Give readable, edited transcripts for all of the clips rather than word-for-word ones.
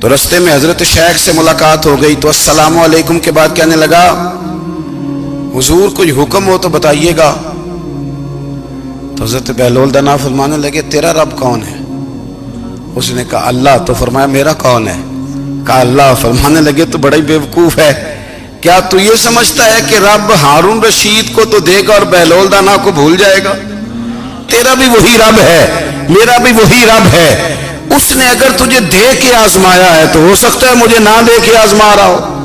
تو رستے میں حضرت شیخ سے ملاقات ہو گئی تو السلام علیکم کے بعد کہنے لگا حضور کوئی حکم ہو تو بتائیے گا. تو حضرت بہلول دنا فرمانے لگے تیرا رب کون ہے؟ اس نے کہا اللہ. تو فرمایا میرا کون ہے؟ کہا اللہ. فرمانے لگے تو بڑا ہی بیوقوف ہے، کیا تو یہ سمجھتا ہے کہ رب ہارون رشید کو تو دے گا اور بہلول دانا کو بھول جائے گا؟ تیرا بھی وہی رب ہے، میرا بھی وہی رب ہے. اس نے اگر تجھے دے کے آزمایا ہے تو ہو سکتا ہے مجھے نہ دے کے آزما رہا ہو.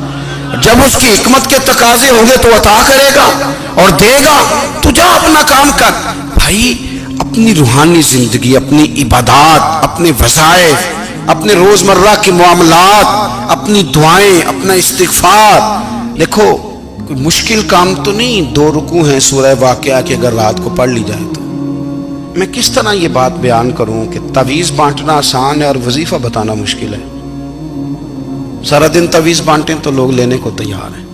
جب اس کی حکمت کے تقاضے ہوں گے تو عطا کرے گا اور دے گا. تو جا اپنا کام کر. بھائی اپنی روحانی زندگی، اپنی عبادات، اپنے وظائف، اپنے روزمرہ کے معاملات، اپنی دعائیں، اپنا استغفار. دیکھو کوئی مشکل کام تو نہیں 2 رکوع ہیں سورہ واقعہ کہ اگر رات کو پڑھ لی جائے تو. میں کس طرح یہ بات بیان کروں کہ تعویذ بانٹنا آسان ہے اور وظیفہ بتانا مشکل ہے. سارا دن تعویذ بانٹیں تو لوگ لینے کو تیار ہیں،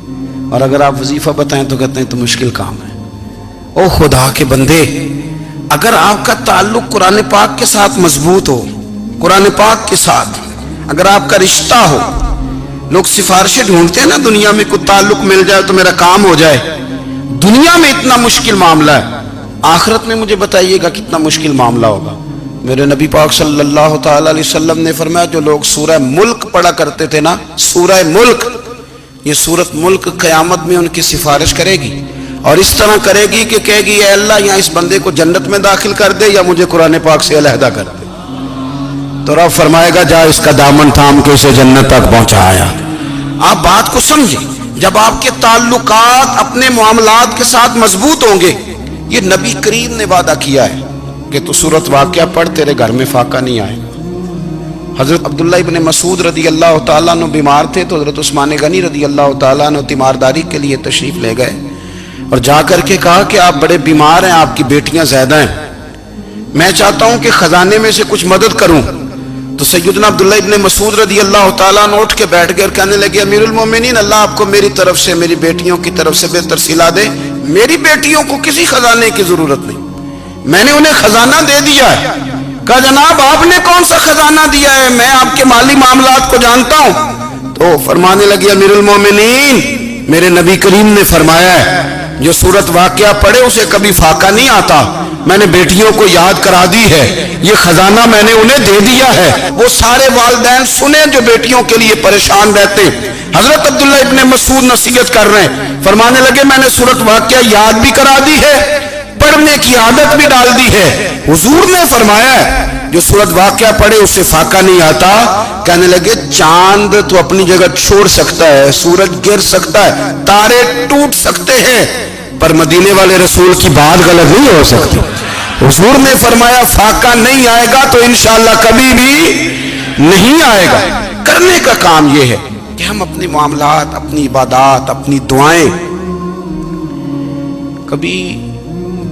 اور اگر آپ وظیفہ بتائیں تو کہتے ہیں تو مشکل کام ہے. او خدا کے بندے، اگر آپ کا تعلق قرآن پاک کے ساتھ مضبوط ہو، قرآن پاک کے ساتھ اگر آپ کا رشتہ ہو، لوگ سفارشیں ڈھونڈتے ہیں نا دنیا میں کوئی تعلق مل جائے تو میرا کام ہو جائے. دنیا میں اتنا مشکل معاملہ ہے، آخرت میں مجھے بتائیے گا کتنا مشکل معاملہ ہوگا. میرے نبی پاک صلی اللہ تعالی علیہ وسلم نے فرمایا جو لوگ سورہ ملک پڑھا کرتے تھے نا، سورہ ملک، یہ سورت ملک قیامت میں ان کی سفارش کرے گی، اور اس طرح کرے گی کہ کہے گی اے اللہ یا اس بندے کو جنت میں داخل کر دے یا مجھے قرآن پاک سے علیحدہ کر دے. تو رب فرمائے گا جا اس کا دامن تھام کے اسے جنت تک پہنچایا. آپ بات کو سمجھیں، جب آپ کے تعلقات اپنے معاملات کے ساتھ مضبوط ہوں گے. یہ نبی کریم نے وعدہ کیا ہے کہ تو سورت واقعہ پڑھ تیرے گھر میں فاقہ نہیں آئے گا. حضرت عبداللہ ابن مسعود رضی اللہ تعالیٰ عنہ بیمار تھے تو حضرت عثمان غنی رضی اللہ تعالیٰ عنہ تیمارداری کے لیے تشریف لے گئے اور جا کر کے کہا کہ آپ بڑے بیمار ہیں، آپ کی بیٹیاں زیادہ ہیں، میں چاہتا ہوں کہ خزانے میں سے کچھ مدد کروں. تو سیدنا عبداللہ ابن مسعود رضی اللہ تعالیٰ عنہ اٹھ کے بیٹھ گئے اور کہنے لگے امیر المومنین، اللہ آپ کو میری طرف سے میری بیٹیوں کی طرف سے بہتر صلہ دے. میری بیٹیوں کو کسی خزانے کی ضرورت نہیں، میں نے انہیں خزانہ دے دیا ہے. کہا جناب آپ نے کون سا خزانہ دیا ہے، میں آپ کے مالی معاملات کو جانتا ہوں. تو فرمانے لگے امیر المومنین، میرے نبی کریم نے فرمایا ہے جو سورت واقعہ پڑھے اسے کبھی فاقہ نہیں آتا. میں نے بیٹیوں کو یاد کرا دی ہے، یہ خزانہ میں نے انہیں دے دیا ہے. وہ سارے والدین سنیں جو بیٹیوں کے لیے پریشان رہتے. حضرت عبداللہ ابن مسعود نصیحت کر رہے ہیں، فرمانے لگے میں نے سورت واقعہ یاد بھی کرا دی ہے، پڑھنے کی عادت بھی ڈال دی ہے. حضور نے فرمایا ہے جو سورت واقعہ پڑھے اسے فاقہ نہیں آتا. کہنے لگے چاند تو اپنی جگہ چھوڑ سکتا ہے، سورج گر سکتا ہے، تارے ٹوٹ سکتے ہیں، پر مدینے والے رسول کی بات غلط نہیں ہو سکتی. حضور نے فرمایا فاقہ نہیں آئے گا تو انشاءاللہ کبھی بھی نہیں آئے گا. کرنے کا کام یہ ہے کہ ہم اپنے معاملات، اپنی عبادات، اپنی دعائیں کبھی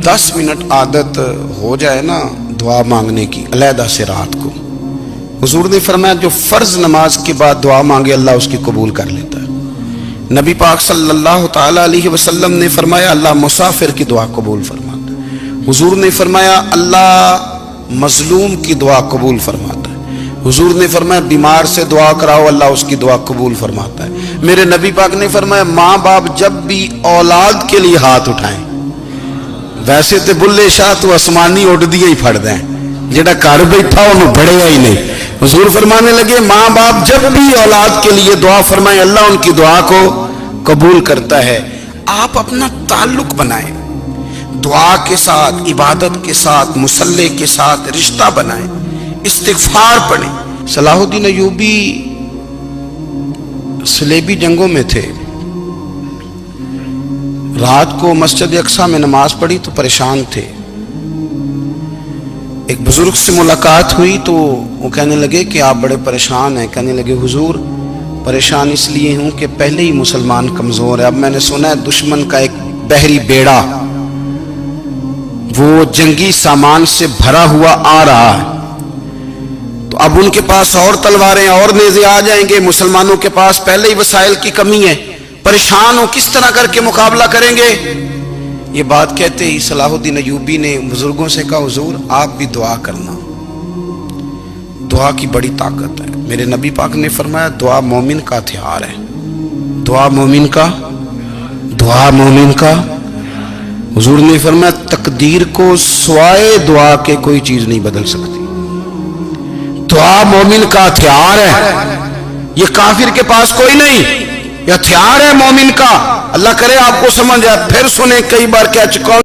10 منٹ عادت ہو جائے نا دعا مانگنے کی علیحدہ سے رات کو. حضور نے فرمایا جو فرض نماز کے بعد دعا مانگے اللہ اس کی قبول کر لیتا ہے. نبی پاک صلی اللہ تعالی علیہ وسلم نے فرمایا اللہ مسافر کی دعا قبول فرماتا ہے. حضور نے فرمایا اللہ مظلوم کی دعا قبول فرماتا ہے. حضور نے فرمایا بیمار سے دعا کراؤ اللہ اس کی دعا قبول فرماتا ہے. میرے نبی پاک نے فرمایا ماں باپ جب بھی اولاد کے لیے ہاتھ اٹھائیں، ویسے تے بلے شاہ تو آسمانی اڑ دیا ہی پھڑ دیں، جڑا گھر بیٹھا انہوں بڑھیا ہی نہیں. حضور فرمانے لگے ماں باپ جب بھی اولاد کے لیے دعا فرمائیں اللہ ان کی دعا کو قبول کرتا ہے. آپ اپنا تعلق بنائیں دعا کے ساتھ، عبادت کے ساتھ، مصلی کے ساتھ رشتہ بنائیں، استغفار پڑھیں. صلاح الدین ایوبی صلیبی جنگوں میں تھے، رات کو مسجد اقصی میں نماز پڑھی تو پریشان تھے. ایک بزرگ سے ملاقات ہوئی تو وہ کہنے لگے کہ آپ بڑے پریشان ہیں. کہنے لگے حضور پریشان اس لیے ہوں کہ پہلے ہی مسلمان کمزور ہے، اب میں نے سنا ہے دشمن کا ایک بحری بیڑا وہ جنگی سامان سے بھرا ہوا آ رہا ہے، تو اب ان کے پاس اور تلواریں اور نیزے آ جائیں گے، مسلمانوں کے پاس پہلے ہی وسائل کی کمی ہے، پریشان ہو کس طرح کر کے مقابلہ کریں گے. یہ بات کہتے ہی صلاح الدین ایوبی نے بزرگوں سے کہا حضور آپ بھی دعا کرنا. دعا کی بڑی طاقت ہے. میرے نبی پاک نے فرمایا دعا مومن کا ہتھیار ہے. دعا مومن کا حضور نے فرمایا تقدیر کو سوائے دعا کے کوئی چیز نہیں بدل سکتی. دعا مومن کا ہتھیار ہے. یہ کافر کے پاس کوئی نہیں، یہ ہتھیار ہے مومن کا. اللہ کرے آپ کو سمجھ آئے. پھر سنیں کئی بار کہہ چکا ہوں